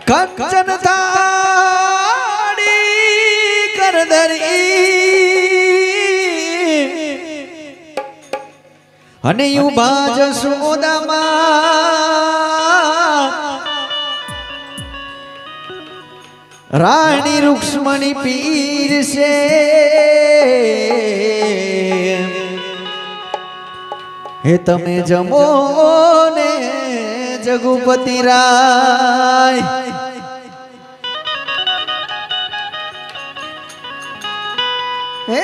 કંચન થાળી કરદરી અને ઉભા જશોદામાં રાણી રૂક્ષ્મણી પીર છે હે તમે જમો ને જગુપતિ રાય હે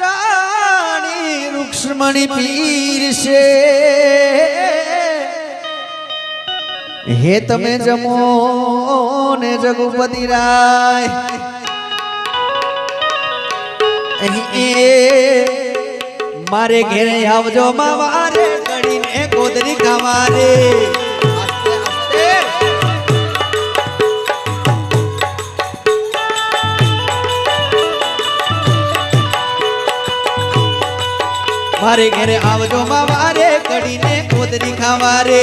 રાણી રૂક્ષ્મણી પીર છે હે તમે જમો ને જગુપતિ રાય મારે ઘેરે આવજો માવારે કડીને કોદરી ખાવારે મારે ઘેરે આવજો માવારે કડીને કોદરી ખાવારે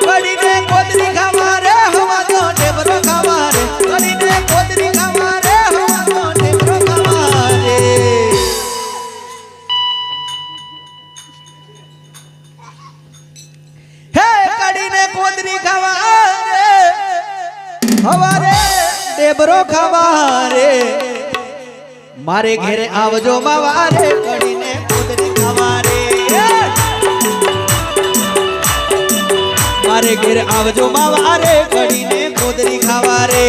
કડીને કોદરી ખાવારે હવા તો ઢેબરો ખાવારે કડીને કોદરી ખાવારે હવા તો ઢેબરો ખાવારે હે કડીને કોદરી ખાવારે હવારે ઢેબરો ખાવારે મારે ઘેરે આવજો માવારે કડીને કોદરી ખાવારે મારે ઘેરે આવજો માવારે કડીને કોદરી ખાવારે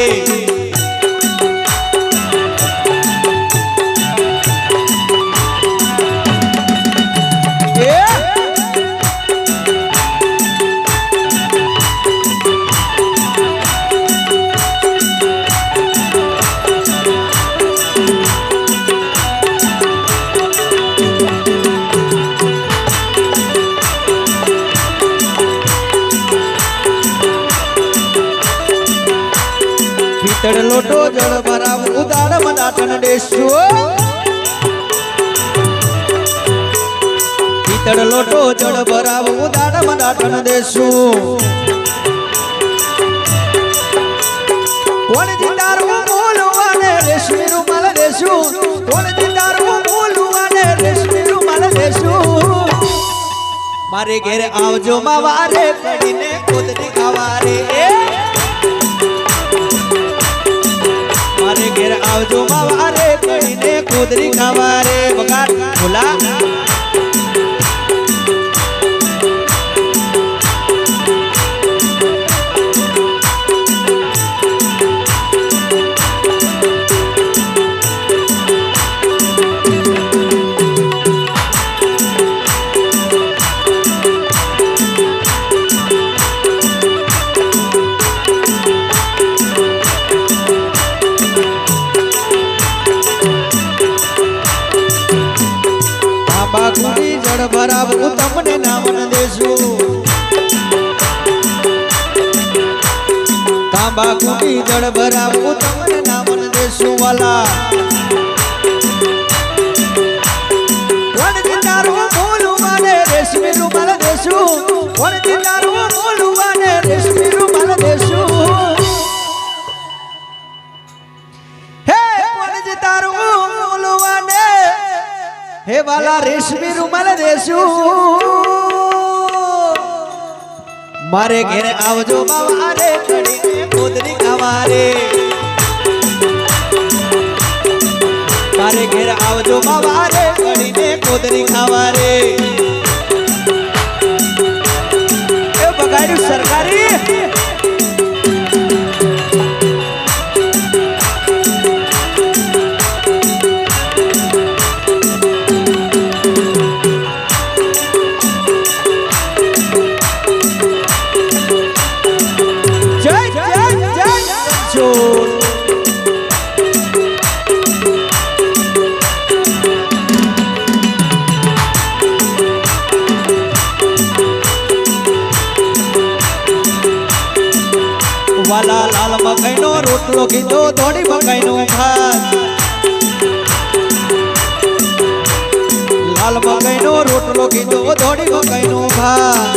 પિત્તળ લોટો જળ ભરાવ ઉદાડ મનાટન દેશું પિત્તળ લોટો જળ ભરાવ ઉદાડ મનાટન દેશું કોણ જીતારું બોલવાને રેશમી રૂમાલ દેશું કોણ જીતારું બોલવાને રેશમી રૂમાલ દેશું મારે ઘેરે આવજો માવારે કડીને કોદરી ખાવારે મારે ઘેર આવજો માવારે કડીને કોદરી ખાવારે બગાડ ભૂલા બાકુડી જળ ભરાવું તમને નામન દેશું તાંબાકુડી જળ ભરાવું તમને નામન દેશું વાલા કોણ જીતારું બોલવાને રેશમી રૂમાલ દેશું કોણ જીતારું બોલવાને રેશમી રૂમાલ દેશું હે કોણ જીતારું બોલવાને હે વાલા રેશમી રૂમાલ દેશું મારે ઘેરે આવજો માવારે કડીને કોદરી ખાવારે મારે ઘેરે આવજો માવારે કડીને કોદરી ખાવારે એ બગાડ્યું સરકારી વાલા લાલ મકાઈનો રોટલો કીધો ધોળી મકાઈનો ભાત હાલ મકાઈનો રોટલો કીધો ધોળી મકાઈનો ભાત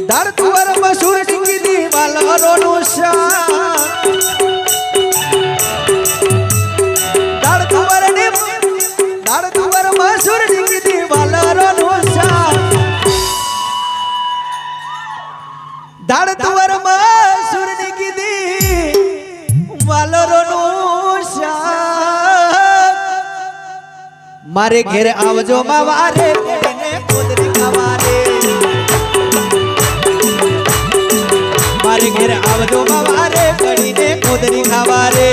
દાળ તુવર મસૂર ડીંગી વાલરોનું શાક દાળ તુવર મસૂર ડીંગી વાલરોનું શાક દાળ તુવર મસૂર ડીંગી વાલરોનું શાક મારે ઘેર આવજો માં વારે કરીને કોદરી ખાવારે મારે ઘેર આવજો મારે કડીને કોદરી ખાવારે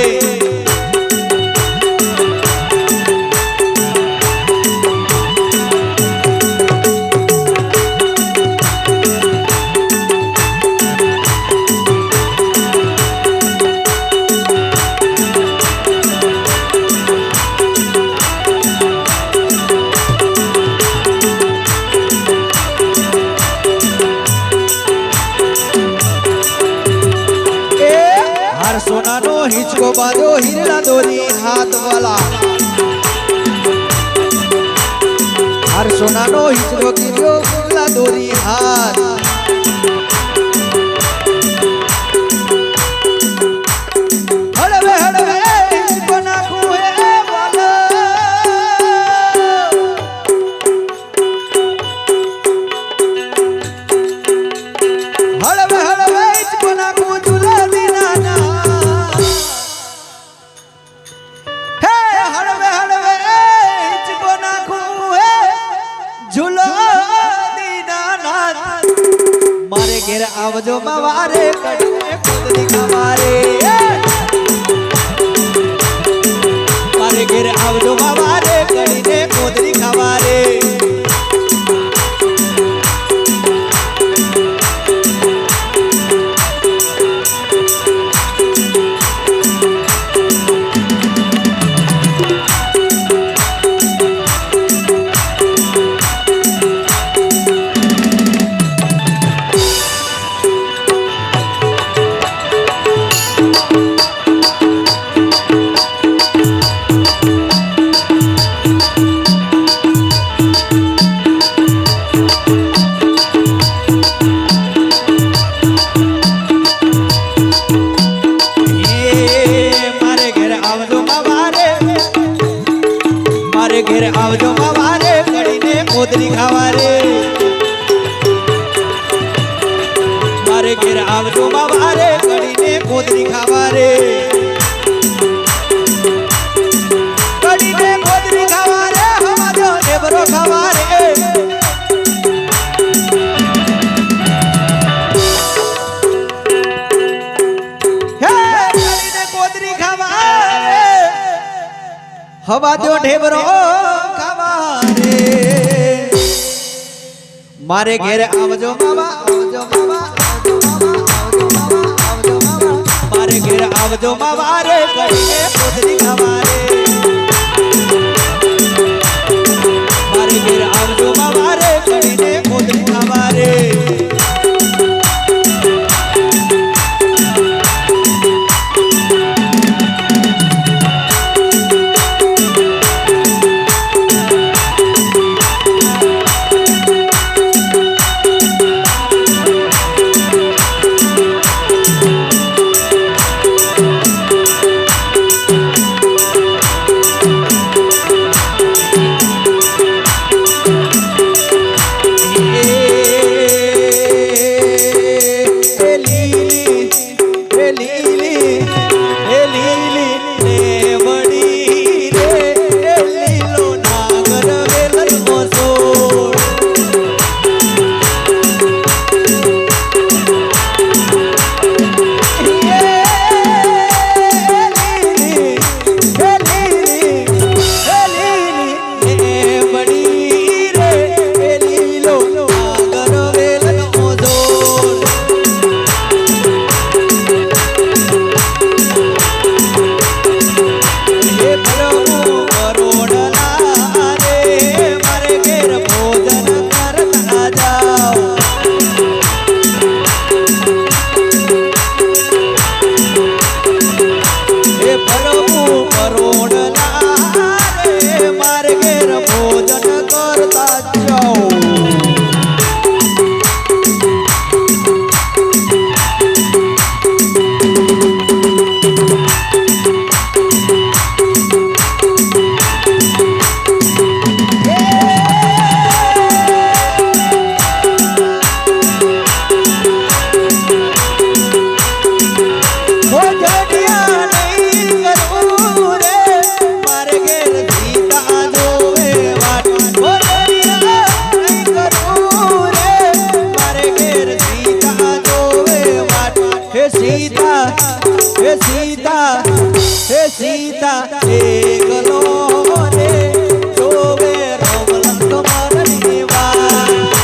સોનાનો હિંચકો બાંધો હીરા દોરી હાથ વાલા હર સોનાનો હિંચકો કીધો હીરા દોરી હાથ હળવે હળવે હિંચકો નાખું હે વાલા હળવે હળવે હિંચકો નાખું ઝૂલા દીના મારે ઘેર આવજો મારે કડીને કોદરી ખાવારે મારે ઘેર આવજો મારે કડીને કોદરી ખાવારે ઘેર આવજો મારે કડીને કોદરી ખાવારે મારે ઘેર આવજો મારે કડીને કોદરી ખાવારે કડીને કોદરી ખાવારે હવાજો ઢેબરો ખાવારે હે કડીને કોદરી ખાવારે હવાજો ઢેબરો મારે ઘેર આવજો મામા આવજો મામા મારે ઘેર આવજો મારે કડીને કોદરી ખાવારે મારે ઘેર આવજો મારે કડીને કોદરી ખાવારે હે સીતા એકલો રે જોવે રામ લક્ષ્મણની વાત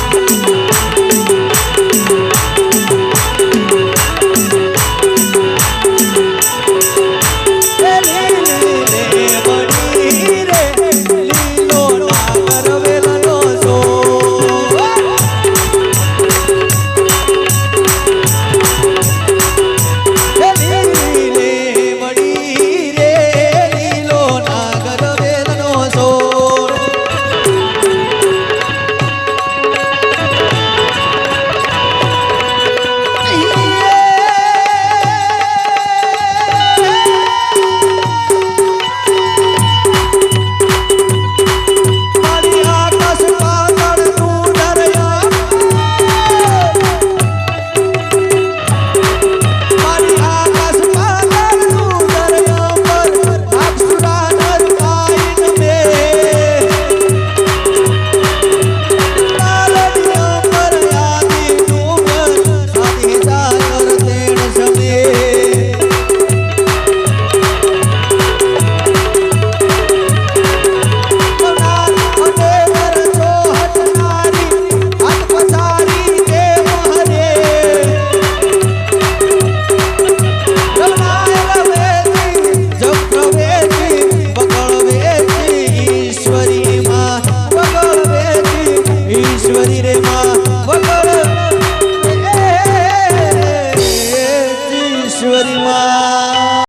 ઈશ્વરી